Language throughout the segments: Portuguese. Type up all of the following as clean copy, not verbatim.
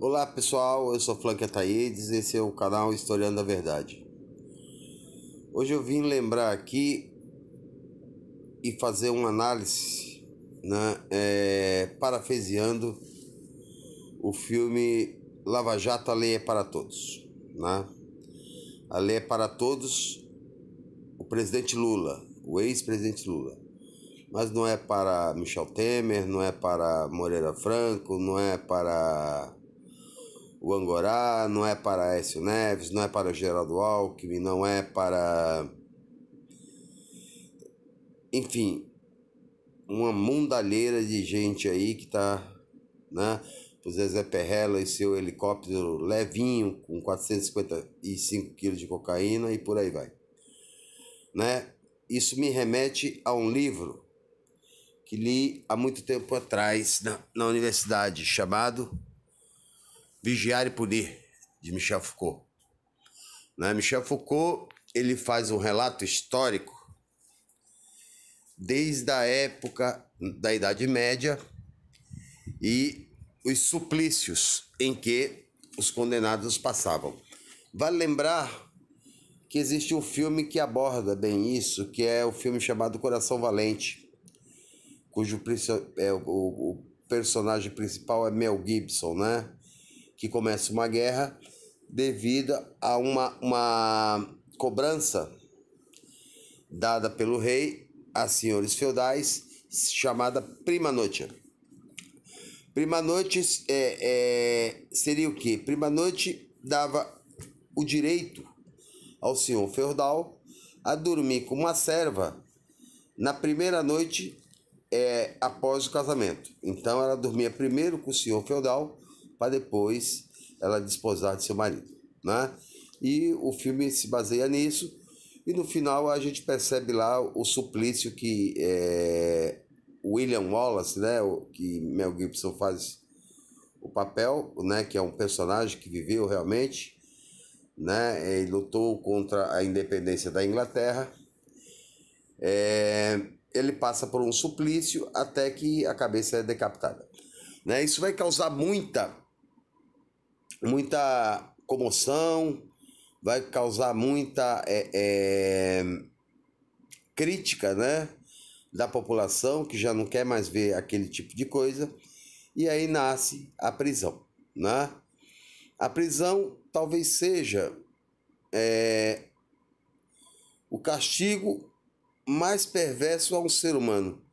Olá pessoal, eu sou Flanque Ataídes, esse é o canal Historiando a Verdade. Hoje eu vim lembrar aqui e fazer uma análise, né, parafraseando o filme Lava Jato, a Lei é para Todos, né? A lei é para todos, o presidente Lula, o ex-presidente Lula. Mas não é para Michel Temer, não é para Moreira Franco, não é para o Angorá, não é para Aécio Neves, não é para Geraldo Alckmin, não é para... Enfim, uma mundalheira de gente aí que tá, né? O Zezé Perrella e seu helicóptero levinho com 455 quilos de cocaína e por aí vai, né? Isso me remete a um livro que li há muito tempo atrás na universidade, chamado Vigiar e Punir, de Michel Foucault. Né? Michel Foucault, ele faz um relato histórico desde a época da Idade Média e os suplícios em que os condenados passavam. Vale lembrar que existe um filme que aborda bem isso, que é o filme chamado Coração Valente, cujo o personagem principal é Mel Gibson, né? Que começa uma guerra devido a uma cobrança dada pelo rei a senhores feudais, chamada prima notia. Prima notia seria o quê? Prima notia dava o direito ao senhor feudal a dormir com uma serva na primeira noite após o casamento. Então ela dormia primeiro com o senhor feudal para depois ela desposar de seu marido, né? E o filme se baseia nisso, e no final a gente percebe lá o suplício que William Wallace, né, que Mel Gibson faz o papel, né, que é um personagem que viveu realmente, né, e lutou contra a independência da Inglaterra. Ele passa por um suplício até que a cabeça é decapitada, né? Isso vai causar muita comoção, vai causar muita crítica, né, da população, que já não quer mais ver aquele tipo de coisa, e aí nasce a prisão, né? A prisão talvez seja o castigo mais perverso a um ser humano,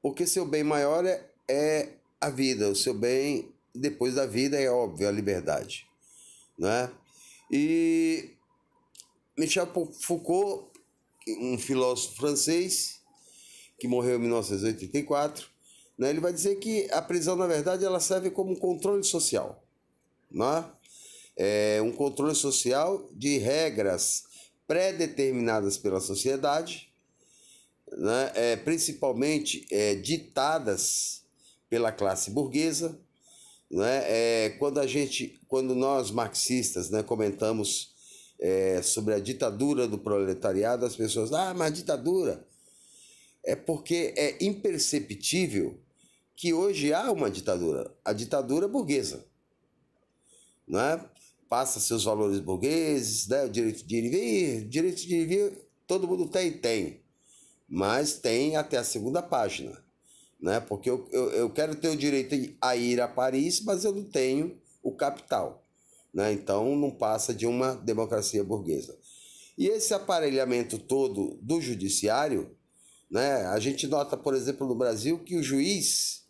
porque seu bem maior é a vida, o seu bem depois da vida é óbvio, a liberdade, né? E Michel Foucault, um filósofo francês que morreu em 1984, né, ele vai dizer que a prisão, na verdade, ela serve como um controle social, né? É um controle social de regras pré-determinadas pela sociedade, né, principalmente ditadas pela classe burguesa, né? Quando nós marxistas, né, comentamos sobre a ditadura do proletariado, as pessoas, mas ditadura é porque é imperceptível que hoje há uma ditadura, a ditadura burguesa, né? Passa seus valores burgueses, né? O direito de ir e vir, todo mundo tem, mas tem até a segunda página, né? Porque eu quero ter o direito a ir a Paris, mas eu não tenho o capital, né? Então não passa de uma democracia burguesa. E esse aparelhamento todo do judiciário, né? A gente nota, por exemplo, no Brasil, que o juiz,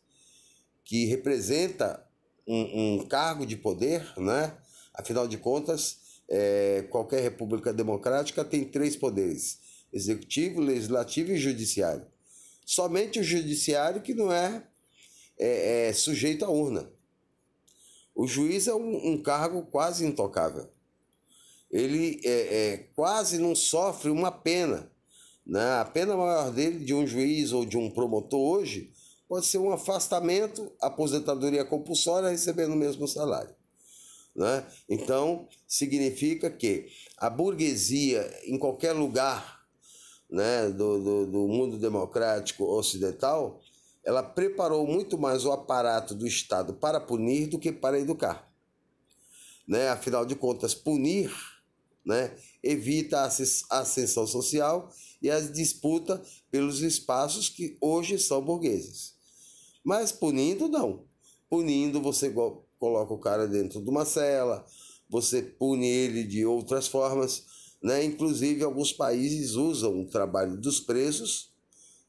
que representa um cargo de poder, né? Afinal de contas, qualquer república democrática tem 3 poderes: executivo, legislativo e judiciário. Somente o judiciário que não é sujeito à urna. O juiz é um cargo quase intocável. Ele quase não sofre uma pena, né? A pena maior dele, de um juiz ou de um promotor hoje, pode ser um afastamento, aposentadoria compulsória, recebendo o mesmo salário, né? Então, significa que a burguesia, em qualquer lugar, né, do mundo democrático ocidental, ela preparou muito mais o aparato do Estado para punir do que para educar. Né? Afinal de contas, punir, né, evita a ascensão social e a disputa pelos espaços que hoje são burgueses. Mas punindo, não. Punindo, você coloca o cara dentro de uma cela, você pune ele de outras formas, né? Inclusive, alguns países usam o trabalho dos presos,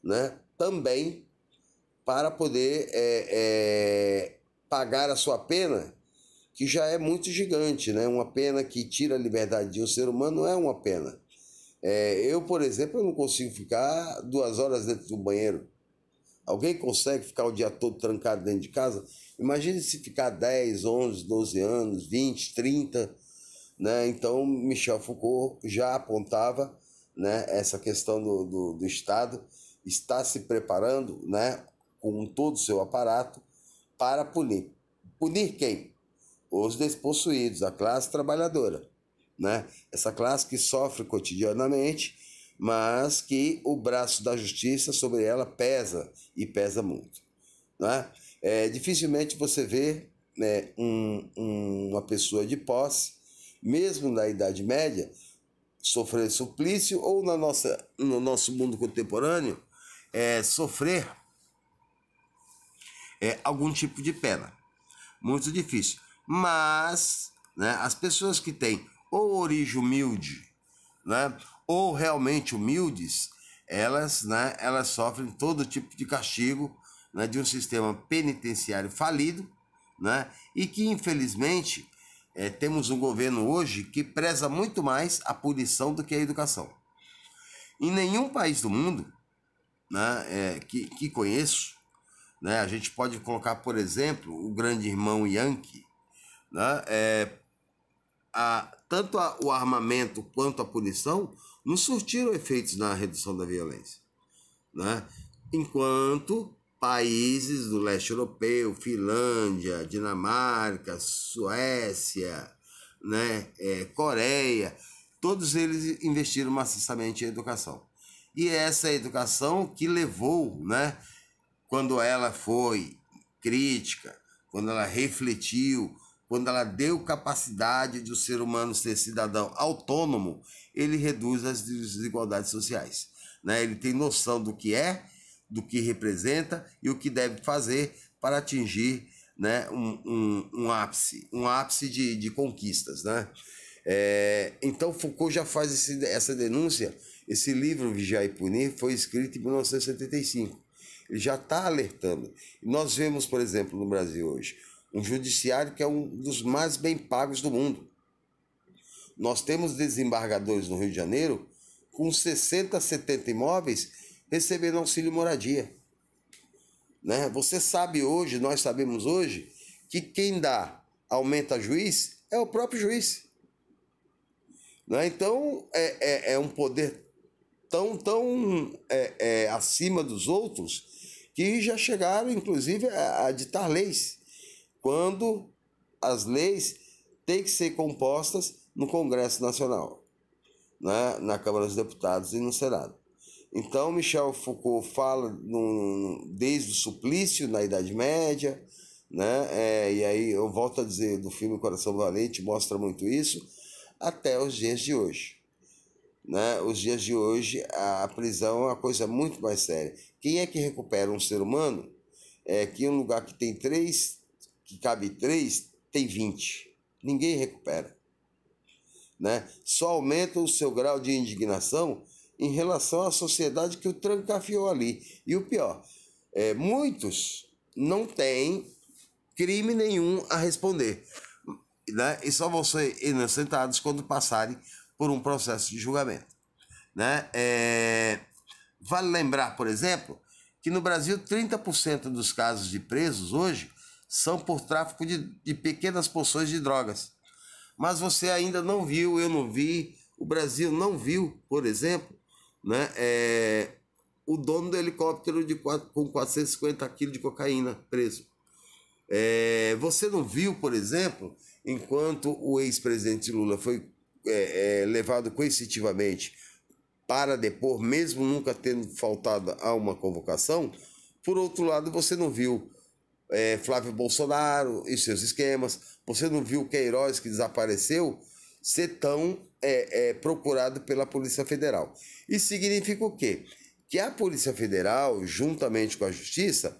né, também para poder pagar a sua pena, que já é muito gigante, né? Uma pena que tira a liberdade de um ser humano não é uma pena. Eu, por exemplo, eu não consigo ficar 2 horas dentro do banheiro. Alguém consegue ficar o dia todo trancado dentro de casa? Imagine se ficar 10, 11, 12 anos, 20, 30, né? Então, Michel Foucault já apontava, né, essa questão do Estado está se preparando, né, com todo o seu aparato para punir. Punir quem? Os despossuídos, a classe trabalhadora, né? Essa classe que sofre cotidianamente, mas que o braço da justiça sobre ela pesa, e pesa muito, né? Dificilmente você vê, né, uma pessoa de posse, mesmo na Idade Média, sofrer suplício, ou no nosso mundo contemporâneo, sofrer algum tipo de pena. Muito difícil. Mas, né, as pessoas que têm ou origem humilde, né, ou realmente humildes, elas, né, elas sofrem todo tipo de castigo, né, de um sistema penitenciário falido, né, e que, infelizmente, temos um governo hoje que preza muito mais a punição do que a educação. Em nenhum país do mundo, né, que conheço, né, a gente pode colocar, por exemplo, o grande irmão Yankee, né, tanto o armamento quanto a punição não surtiram efeitos na redução da violência, né? Enquanto países do leste europeu, Finlândia, Dinamarca, Suécia, né, Coreia, todos eles investiram maciçamente em educação. E essa educação que levou, né, quando ela foi crítica, quando ela refletiu, quando ela deu capacidade de o ser humano ser cidadão autônomo, ele reduz as desigualdades sociais, né? Ele tem noção do que é, do que representa e o que deve fazer para atingir, né, um ápice de conquistas, né? Então Foucault já faz essa denúncia. Esse livro, Vigiar e Punir, foi escrito em 1975. Ele já está alertando. Nós vemos, por exemplo, no Brasil hoje, um judiciário que é um dos mais bem pagos do mundo. Nós temos desembargadores no Rio de Janeiro com 60, 70 imóveis recebendo auxílio moradia, né? Você sabe hoje, nós sabemos hoje, que quem dá aumento a juiz é o próprio juiz, né? Então, é um poder tão acima dos outros que já chegaram, inclusive, a ditar leis, quando as leis têm que ser compostas no Congresso Nacional, né, na Câmara dos Deputados e no Senado. Então, Michel Foucault fala desde o suplício na Idade Média, né, e aí eu volto a dizer, do filme Coração Valente mostra muito isso, até os dias de hoje. Né? Os dias de hoje, a prisão é uma coisa muito mais séria. Quem é que recupera um ser humano? Que um lugar que tem 3, que cabe 3, tem 20. Ninguém recupera, né? Só aumenta o seu grau de indignação em relação à sociedade que o trancafiou ali. E o pior, muitos não têm crime nenhum a responder, né? E só vão ser inocentados quando passarem por um processo de julgamento, né? Vale lembrar, por exemplo, que no Brasil 30% dos casos de presos hoje são por tráfico de pequenas porções de drogas. Mas você ainda não viu, eu não vi, o Brasil não viu, por exemplo, né, o dono do helicóptero com 450 quilos de cocaína preso. Você não viu, por exemplo, enquanto o ex-presidente Lula foi levado coercitivamente para depor, mesmo nunca tendo faltado a uma convocação, Por outro lado, você não viu Flávio Bolsonaro e seus esquemas, você não viu Queiroz, que desapareceu, ser tão procurado pela Polícia Federal. Isso significa o quê? Que a Polícia Federal, juntamente com a Justiça,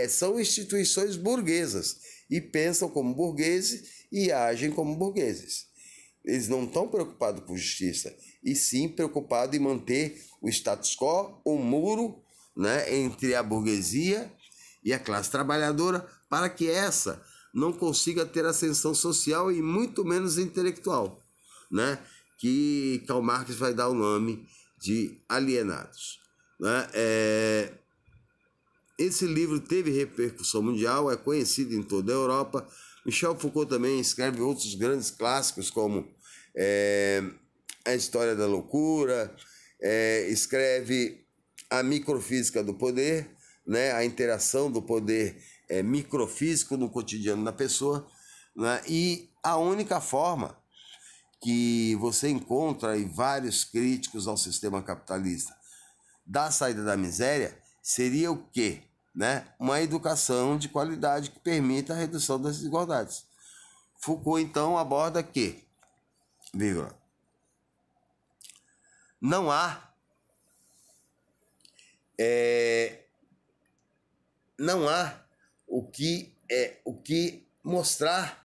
são instituições burguesas e pensam como burgueses e agem como burgueses. Eles não estão preocupados com justiça, e sim preocupados em manter o status quo, o muro, né, entre a burguesia e a classe trabalhadora, para que essa não consiga ter ascensão social e muito menos intelectual, né, que Karl Marx vai dar o nome de alienados, né? Esse livro teve repercussão mundial, é conhecido em toda a Europa. Michel Foucault também escreve outros grandes clássicos, como A História da Loucura, escreve A Microfísica do Poder, né? A interação do poder microfísico no cotidiano da pessoa, né? E a única forma que você encontra em vários críticos ao sistema capitalista da saída da miséria seria o quê? Né? Uma educação de qualidade que permita a redução das desigualdades. Foucault, então, aborda que, vírgula, não há o que mostrar